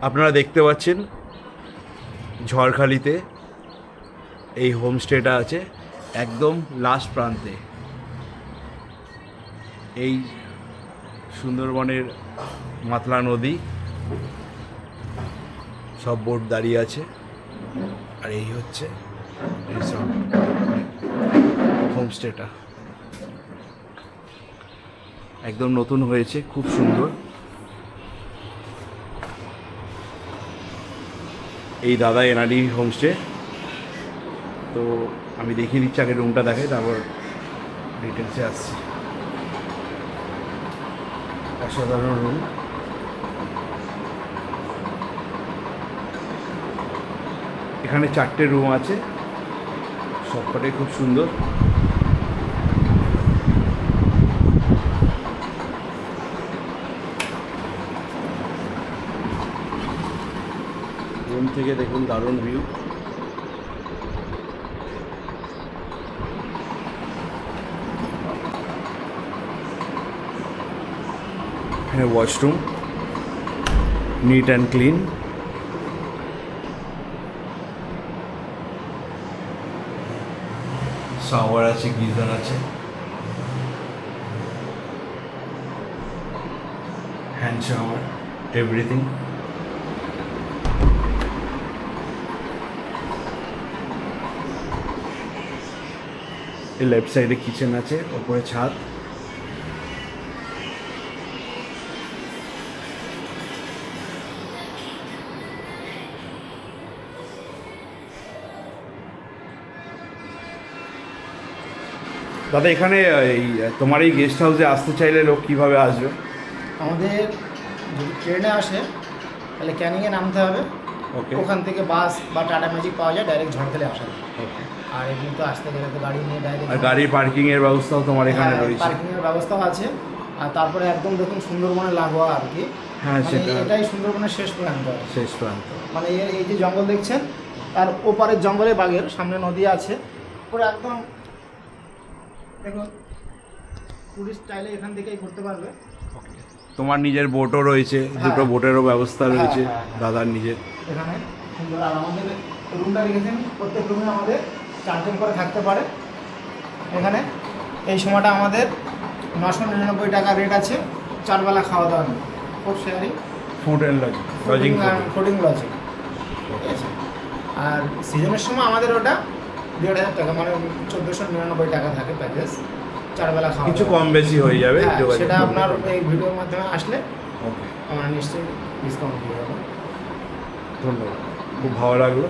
আপনারা দেখতে পাচ্ছেন ঝড়খালিতে এই হোমস্টেটা আছে একদম লাস্ট প্রান্তে। এই সুন্দরবনের মাতলা নদী, সব বোট দাঁড়িয়ে আছে, আর এই হচ্ছে হোমস্টেটা। একদম নতুন হয়েছে, খুব সুন্দর। এই দাদা এনারই হোমস্টে। তো আমি দেখিয়ে দিচ্ছি, আগে রুমটা দেখাই, তারপর ডিটেলসে আসছি। অসাধারণ রুম। এখানে 4টে রুম আছে, সবকটাই খুব সুন্দর। রুম থেকে দেখুন দারুণ ভিউ। এখানে washroom, neat and clean. Shower আছে, গিজার আছে, হ্যান্ড শাওয়ার, এভরিথিং। এই লেফট সাইডে কিচেন আছে, ওপরে ছাদ। দাদা, এখানে এই তোমার এই গেস্ট হাউসে আসতে চাইলে লোক কিভাবে আসবে? আমাদের যদি ট্রেনে আসে তাহলে ক্যানিংয়ে নামতে হবে। ওকে। ওখান থেকে বাস বা টাটা ম্যাজিক পাওয়া যায়, ডাইরেক্ট ঝড়খালি আসা যায়। ওকে। আর এমনি তো আসতে গেলে তো গাড়ি নিয়ে ডাইরেক্ট, আর গাড়ির পার্কিংয়ের ব্যবস্থাও তোমার এখানে রয়েছে? পার্কিংয়ের ব্যবস্থাও আছে। আর তারপরে একদম দেখুন সুন্দরবনে লাগোয়া আর কি। হ্যাঁ, মানে সেটা এটাই সুন্দরবনের শেষ প্রান্ত। শেষ প্রান্ত। মানে এই যে জঙ্গল দেখছেন, তার ওপারের জঙ্গলে বাগের সামনে নদী আছে, পুরো একদম দেখুন টুরিস্ট চাইলে এখান থেকেই ঘুরতে পারবে। তোমার নিজের বোটও রয়েছে, দুটো বোটেরও ব্যবস্থা রয়েছে দাদার নিজের। এখানে সুন্দর। আর আমাদের রুমটা রেখেছেন, প্রত্যেক রুমে আমাদের 4জন করে থাকতে পারে। এখানে এই সময়টা আমাদের 999 টাকা রেট আছে, 4 বেলা খাওয়া দাওয়া নেই, food sharing, food and lodging, fooding lodging, ঠিক আছে। আর সিজনের সময় আমাদের ওটা 1500 টাকা, মানে 1499 টাকা থাকে প্যাকেজ, 4 বেলা খাওয়া। কিছু কম বেশি হয়ে যাবে, সেটা আপনার এই ভিডিওর মাধ্যমে আসলে ওকে, আমরা নিশ্চয়ই ডিসকাউন্ট দিয়ে দেবো। ধন্যবাদ, খুব ভালো লাগলো।